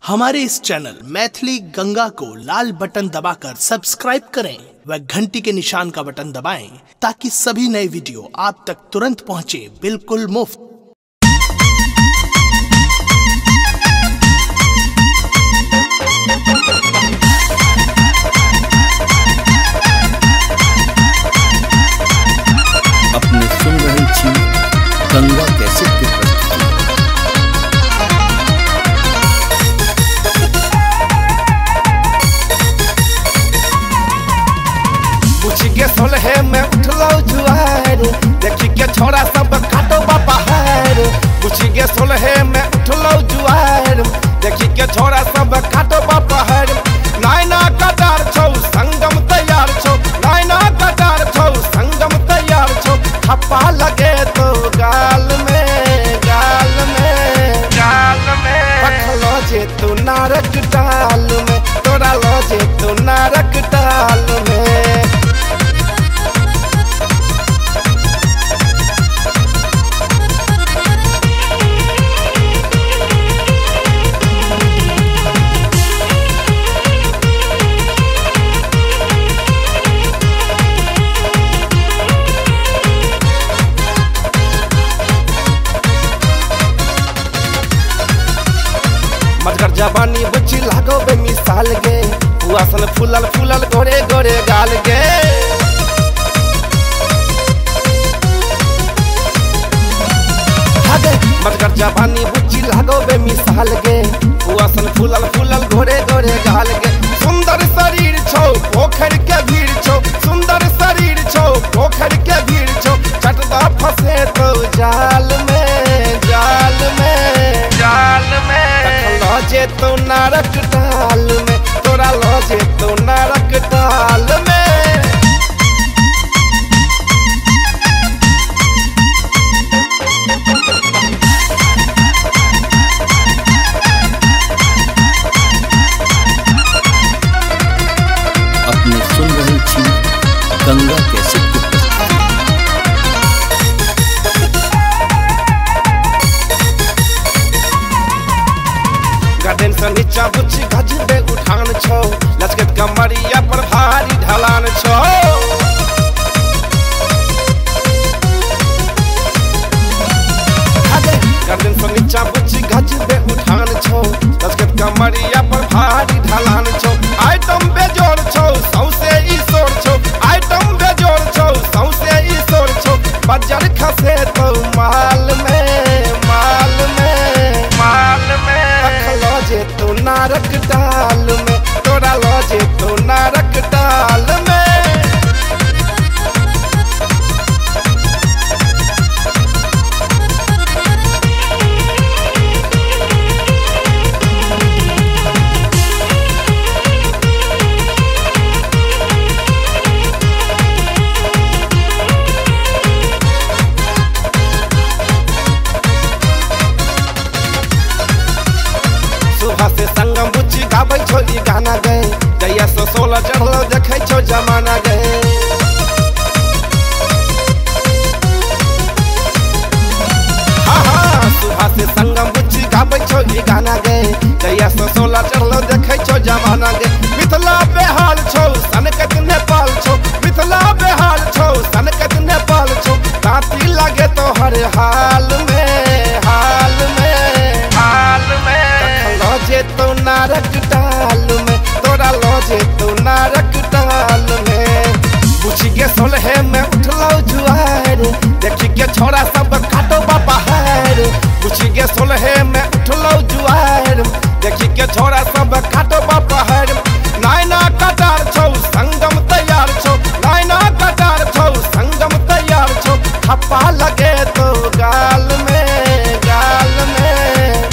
हमारे इस चैनल मैथिली गंगा को लाल बटन दबाकर सब्सक्राइब करें व घंटी के निशान का बटन दबाएं ताकि सभी नए वीडियो आप तक तुरंत पहुंचे बिल्कुल मुफ्त। अपने सुन रहे छी गंगा कैसे की प्रस्तुति। के सोलहे में उठलो जुआर देखी के छोरा सब काटो बाहर। पूछी के सोलहे में उठलो जुआर देखी के छोरा सब काटो बाहर। नायना कटार छौ संगम तैयार छौ, नायना कटार छौ संगम तैयार छौ। थप्पा लगे तो गाल में गाल में गाल में पखलो जे तू नारक डाल में, तोरा लो जे तू नारक डाल में। मगर जवानी बुच्ची लागो बे मिसाल गे, पुआसन फूलल फूलल गोरे गोरे गाल गे। मगर जवानी बुच्ची लागो बे मिसाल गे, पुआसन फूलल फूलल गोरे गोरे गाल गे। सुंदर शरीर छौ पोखर के भीड़ छौ, सुंदर शरीर छौ पोखर के भीड़ छौ। चटदा फंसे तो जाल में जाल में जाल में जे तो नारक डाल में, तोरा लो जे तो नारक डाल में। अपने सुन रहे छी गंगा कैसे की प्रस्तुति। गार्डन से नीचा बुच्ची गजबे उठान छौ, लचकत कमरिया पर भारी ढलान छौ। गार्डन से नीचा बुच्ची गजबे उठान छौ, लचकत कमरिया पर भारी ढलान छौ। आइटम बेजोड़ छौ सौसे ई सोर छौ, आइटम बेजोड़ छौ सौसे ई सोर छौ। बजर खसे तो माल में माल में माल में पखलो जे तू नारक डाल में, तोरा लो जे तू नारक डाल में। सुबह से संगम बुच्ची गाबै छौ ई गाना गए, जैया से 16 चढ़लो देखै छौ जमाना गए। सुबह से संगम बुच्ची गाबै छौ ई गाना गए, जैया से 16 चढ़लो देखै छौ जमाना गए। मिथिला बेहाल छौ सनकत नेपाल छौ, मिथिला बेहाल छौ सनकत नेपाल छौ। तांती लागे तो हर हाल में हाल में हाल में जे तो नारक डाल में, तोरा लो जे तो नारक डाल में। पूछी के सोलहे में उठलो जुआर देखी के छोरा सब काटो बाहर। पूछी के सोलहे में उठलो जुआर देखी के छोरा सब काटो बाहर। नायना कटार छौ संगम तैयार छौ, नायना कटार छौ संगम तैयार छौ। थप्पा लगे तो गाल में गाल में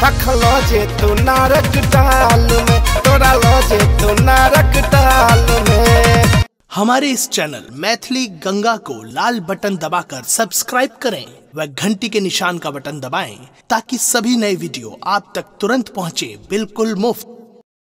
पखलो जे तू नारक डाल में, तोरा लो जे तू नारक डाल में। हमारे इस चैनल मैथिली गंगा को लाल बटन दबाकर सब्सक्राइब करें व घंटी के निशान का बटन दबाएं ताकि सभी नए वीडियो आप तक तुरंत पहुंचे बिल्कुल मुफ्त।